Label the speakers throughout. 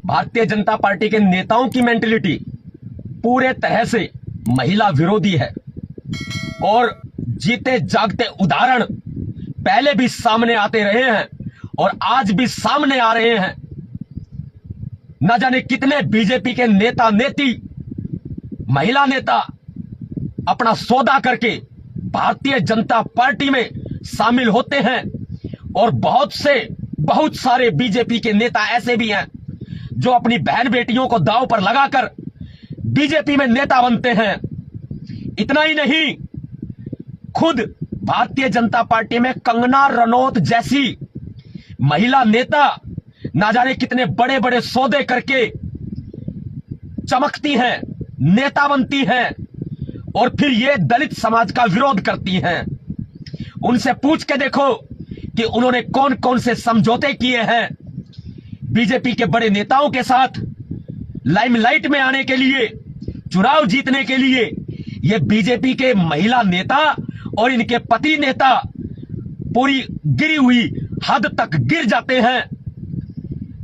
Speaker 1: Bharatiya Janata party के नेताओं की मेंटलिटी पूरे तरह से महिला विरोधी है और जीते जागते उदाहरण पहले भी सामने आते रहे हैं और आज भी सामने आ रहे हैं। न जाने कितने बीजेपी के नेता नेती, महिला नेता अपना सौदा करके भारतीय जनता पार्टी में शामिल होते हैं और बहुत सारे बीजेपी के नेता ऐसे भी हैं जो अपनी बहन बेटियों को दांव पर लगाकर बीजेपी में नेता बनते हैं। इतना ही नहीं, खुद भारतीय जनता पार्टी में कंगना रनौत जैसी महिला नेता ना जाने कितने बड़े बड़े सौदे करके चमकती हैं, नेता बनती हैं और फिर ये दलित समाज का विरोध करती हैं। उनसे पूछ के देखो कि उन्होंने कौन कौन से समझौते किए हैं बीजेपी के बड़े नेताओं के साथ लाइमलाइट में आने के लिए, चुनाव जीतने के लिए। ये बीजेपी के महिला नेता और इनके पति नेता पूरी गिरी हुई हद तक गिर जाते हैं।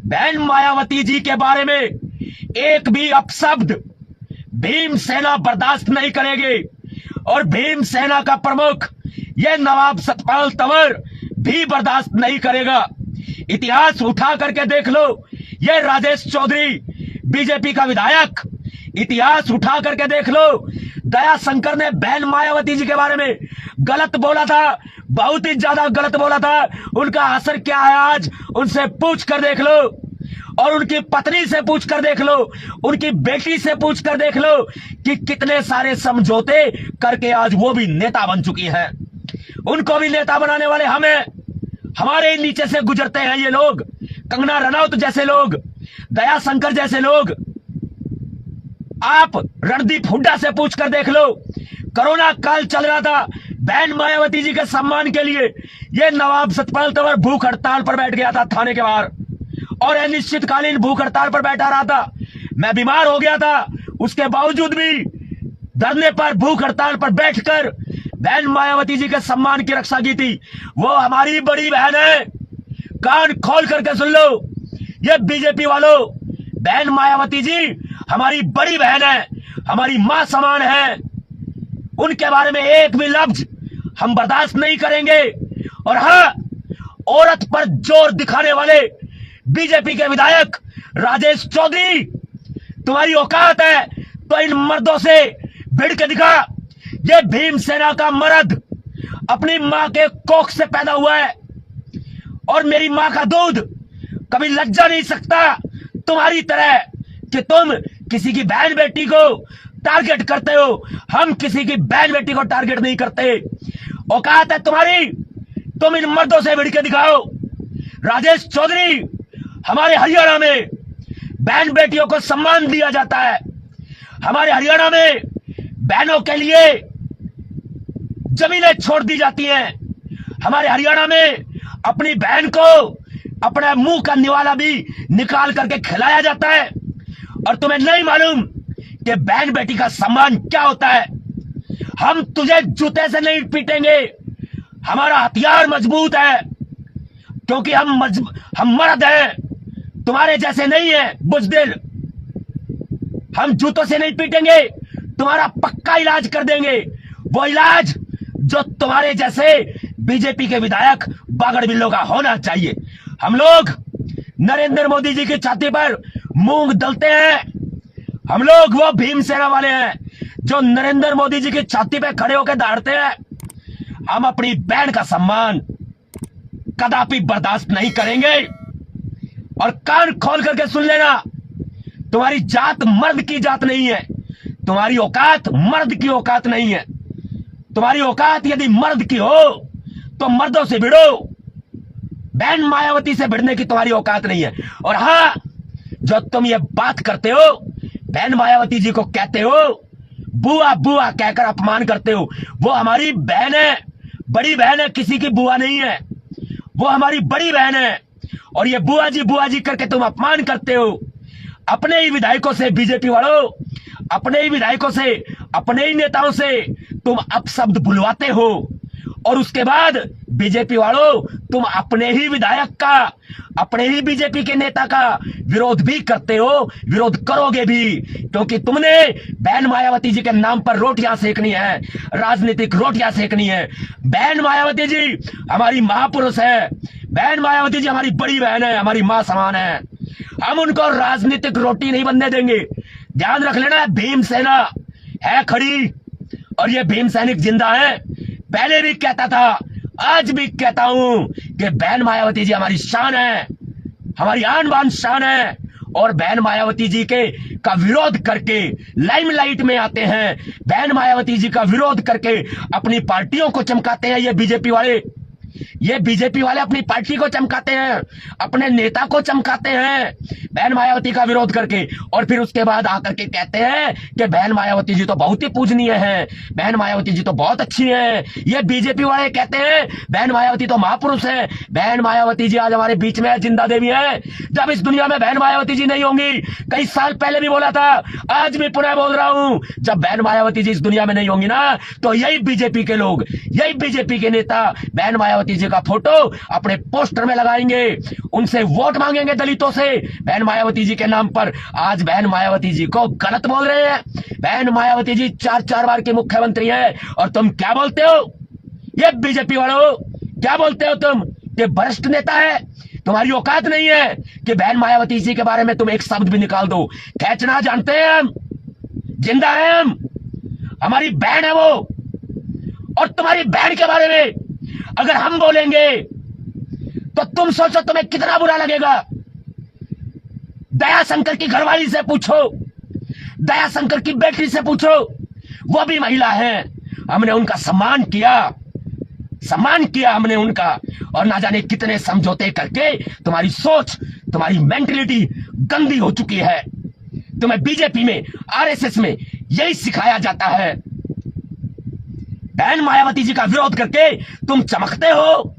Speaker 1: बहन मायावती जी के बारे में एक भी अपशब्द भीमसेना बर्दाश्त नहीं करेंगे और भीमसेना का प्रमुख यह नवाब सतपाल तंवर भी बर्दाश्त नहीं करेगा। इतिहास उठा करके देख लो, यह राजेश चौधरी बीजेपी का विधायक, इतिहास उठा करके देख लो, दया शंकर ने बहन मायावती जी के बारे में गलत बोला था, बहुत ही ज्यादा गलत बोला था। उनका असर क्या है आज उनसे पूछ कर देख लो और उनकी पत्नी से पूछ कर देख लो, उनकी बेटी से पूछ कर देख लो कि कितने सारे समझौते करके आज वो भी नेता बन चुकी है। उनको भी नेता बनाने वाले हमें, हमारे नीचे से गुजरते हैं ये लोग, कंगना रनौत जैसे लोग, दया शंकर जैसे लोग। आप रणदीप हुड्डा से पूछ कर देख लो, कोरोना काल चल रहा था, बहन मायावती जी के सम्मान के लिए ये नवाब सतपाल तंवर भूख हड़ताल पर बैठ गया था थाने के बाहर और अनिश्चितकालीन भूख हड़ताल पर बैठा रहा था। मैं बीमार हो गया था, उसके बावजूद भी धरने पर भूख हड़ताल पर बैठकर बहन मायावती जी के सम्मान की रक्षा की थी। वो हमारी बड़ी बहन है, कान खोल करके सुन लो ये बीजेपी वालों, बहन मायावती जी हमारी बड़ी बहन है, हमारी मां समान है। उनके बारे में एक भी लफ्ज हम बर्दाश्त नहीं करेंगे। और हाँ, औरत पर जोर दिखाने वाले बीजेपी के विधायक राजेश चौधरी, तुम्हारी औकात है तो इन मर्दों से भिड़ के दिखा। ये भीमसेना का मर्द अपनी मां के कोख से पैदा हुआ है और मेरी मां का दूध कभी लज्जा नहीं सकता तुम्हारी तरह कि तुम किसी की बहन बेटी को टारगेट करते हो। हम किसी की बहन बेटी को टारगेट नहीं करते। औकात है तुम्हारी, तुम इन मर्दों से भिड़ के दिखाओ। राजेश चौधरी, हमारे हरियाणा में बहन बेटियों को सम्मान दिया जाता है, हमारे हरियाणा में बहनों के लिए जमीनें छोड़ दी जाती हैं, हमारे हरियाणा में अपनी बहन को अपने मुंह का निवाला भी निकाल करके खिलाया जाता है। और तुम्हें नहीं मालूम कि बहन बेटी का सम्मान क्या होता है। हम तुझे जूते से नहीं पीटेंगे, हमारा हथियार मजबूत है क्योंकि हम मर्द हैं, तुम्हारे जैसे नहीं है बुजदिल। हम जूतों से नहीं पीटेंगे, तुम्हारा पक्का इलाज कर देंगे, वो इलाज जो तुम्हारे जैसे बीजेपी के विधायक बागड़ बिल्लों का होना चाहिए। हम लोग नरेंद्र मोदी जी की छाती पर मूंग दलते हैं, हम लोग वो भीमसेना वाले हैं जो नरेंद्र मोदी जी की छाती पे खड़े होकर दहाड़ते हैं। हम अपनी बहन का सम्मान कदापि बर्दाश्त नहीं करेंगे। और कान खोल करके सुन लेना, तुम्हारी जात मर्द की जात नहीं है, तुम्हारी औकात मर्द की औकात नहीं है। तुम्हारी औकात यदि मर्द की हो तो मर्दों से भिड़ो, बहन मायावती से भिड़ने की तुम्हारी औकात नहीं है। और हाँ, जो तुम ये बात करते हो, बहन मायावती जी को कहते हो, बुआ बुआ कहकर अपमान करते हो, वो हमारी बहन है, बड़ी बहन है, किसी की बुआ नहीं है, वो हमारी बड़ी बहन है। और ये बुआ जी करके तुम अपमान करते हो। अपने ही विधायकों से, बीजेपी वालों, अपने ही विधायकों से, अपने ही नेताओं से तुम अपशब्द बुलवाते हो और उसके बाद बीजेपी वालों तुम अपने ही विधायक का अपने ही बीजेपी के नेता का विरोध भी करते हो, विरोध करोगे भी, क्योंकि तुमने बहन मायावती जी के नाम पर रोटियां सेकनी है, राजनीतिक रोटियां सेकनी है। बहन मायावती जी हमारी महापुरुष है, बहन मायावती जी हमारी बड़ी बहन है, हमारी मां समान है। हम उनको राजनीतिक रोटी नहीं बनने देंगे। ध्यान रख लेना, भीमसेना है खड़ी और ये भीम सैनिक जिंदा है। पहले भी कहता था, आज भी कहता हूं कि बहन मायावती जी हमारी शान है, हमारी आन बान शान है। और बहन मायावती जी के का विरोध करके लाइमलाइट में आते हैं, बहन मायावती जी का विरोध करके अपनी पार्टियों को चमकाते हैं। ये बीजेपी वाले अपनी पार्टी को चमकाते हैं, अपने नेता को चमकाते हैं बहन मायावती का विरोध करके, और फिर उसके बाद आकर के कहते हैं कि बहन मायावती जी तो बहुत ही पूजनीय है, बहन मायावती जी तो बहुत अच्छी है। ये बीजेपी वाले कहते हैं बहन मायावती तो महापुरुष है। बहन मायावती जी आज हमारे बीच में है, जिंदा देवी है। जब इस दुनिया में बहन मायावती जी नहीं होंगी, कई साल पहले भी बोला था, आज भी पुनः बोल रहा हूं, जब बहन मायावती जी इस दुनिया में नहीं होंगी ना, तो यही बीजेपी के लोग, यही बीजेपी के नेता बहन मायावती जी का फोटो अपने पोस्टर में लगाएंगे, उनसे वोट मांगेंगे दलितों से बहन मायावती जी के नाम पर। आज बहन मायावती जी को गलत बोल रहे हैं। बहन मायावती जी 4 बार की मुख्यमंत्री है और तुम क्या बोलते हो? ये बीजेपी वालों क्या बोलते हो तुम? ये वरिष्ठ नेता है, तुम्हारी औकात नहीं है कि बहन मायावती जी के बारे में तुम एक शब्द भी निकाल दो। खींचना जानते हैं हम, जिंदा है हम, हमारी बहन है वो। और तुम्हारी बहन के बारे में अगर हम बोलेंगे तो तुम सोचो तुम्हें कितना बुरा लगेगा। दया शंकर की घरवाली से पूछो, दया शंकर की बेटी से पूछो, वो भी महिला है। हमने उनका सम्मान किया हमने उनका, और ना जाने कितने समझौते करके तुम्हारी सोच, तुम्हारी मेंटलिटी गंदी हो चुकी है। तुम्हें बीजेपी में, आरएसएस में यही सिखाया जाता है। बहन मायावती जी का विरोध करके तुम चमकते हो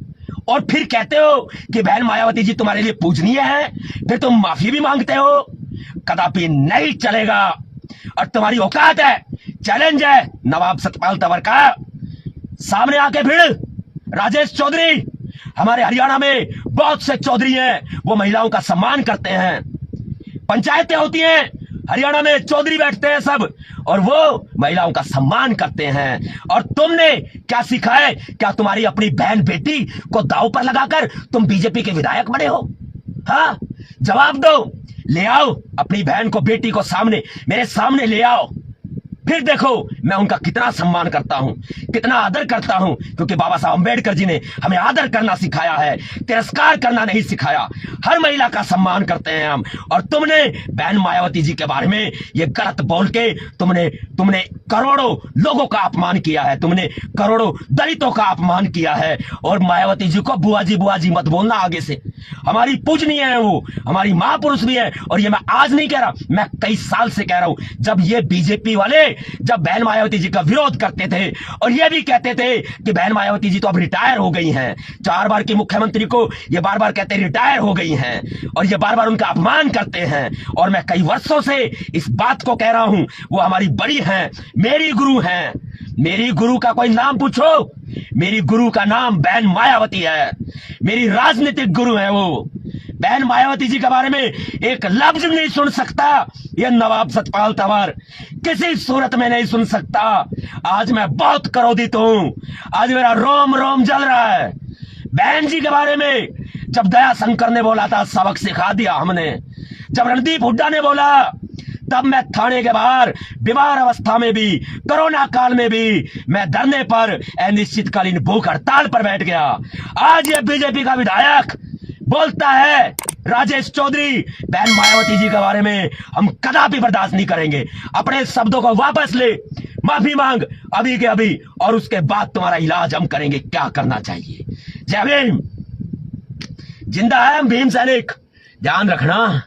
Speaker 1: और फिर कहते हो कि बहन मायावती जी तुम्हारे लिए पूजनीय है, फिर तुम माफी भी मांगते हो। कदापि नहीं चलेगा। और तुम्हारी औकात है, चैलेंज है नवाब सतपाल तंवर का, सामने आके भिड़। राजेश चौधरी, हमारे हरियाणा में बहुत से चौधरी हैं, वो महिलाओं का सम्मान करते हैं। पंचायतें होती हैं हरियाणा में, चौधरी बैठते हैं सब, और वो महिलाओं का सम्मान करते हैं। और तुमने क्या सीखा है? क्या तुम्हारी अपनी बहन बेटी को दांव पर लगाकर तुम बीजेपी के विधायक बने हो? हाँ, जवाब दो। ले आओ अपनी बहन को, बेटी को सामने, मेरे सामने ले आओ, फिर देखो मैं उनका कितना सम्मान करता हूं, कितना आदर करता हूं। क्योंकि बाबा साहब अंबेडकर जी ने हमें आदर करना सिखाया है, तिरस्कार करना नहीं सिखाया। हर महिला का सम्मान करते हैं हम। और तुमने बहन मायावती जी के बारे में ये गलत बोल के तुमने करोड़ों लोगों का अपमान किया है, तुमने करोड़ों दलितों का अपमान किया है। और मायावती जी को बुआ जी मत बोलना आगे से। हमारी पूजनीय है वो, हमारी महापुरुष भी है। और ये मैं आज नहीं कह रहा, मैं कई साल से कह रहा हूं। जब ये बीजेपी वाले जब बहन मायावती जी का विरोध करते थे और ये भी कहते थे कि बहन मायावती जी तो अब रिटायर हो गई हैं, 4 बार की मुख्यमंत्री को ये बार बार कहते रिटायर हो गई हैं, और ये बार बार उनका अपमान करते हैं। और मैं कई वर्षों से इस बात को कह रहा हूं, वो हमारी बड़ी हैं, मेरी गुरु हैं। मेरी गुरु का कोई नाम पूछो, मेरी गुरु का नाम बहन मायावती है, मेरी राजनीतिक गुरु है वो। बहन मायावती जी के बारे में एक लफ्ज नहीं सुन सकता ये नवाब सतपाल तंवर, किसी सूरत में नहीं सुन सकता। आज मैं बहुत क्रोधित हूं, आज मेरा रोम रोम जल रहा है। बहन जी के बारे में जब दया शंकर ने बोला था, सबक सिखा दिया हमने। जब रणदीप हुड्डा ने बोला, तब मैं थाने के बाहर बीमार अवस्था में भी, कोरोना काल में भी मैं धरने पर, अनिश्चितकालीन भूख हड़ताल पर बैठ गया। आज ये बीजेपी का विधायक बोलता है, राजेश चौधरी, बहन मायावती जी के बारे में हम कदापि बर्दाश्त नहीं करेंगे। अपने शब्दों को वापस ले, माफी मांग अभी के अभी, और उसके बाद तुम्हारा इलाज हम करेंगे क्या करना चाहिए। जय भीम। जिंदा है हम भीम सैनिक, ध्यान रखना।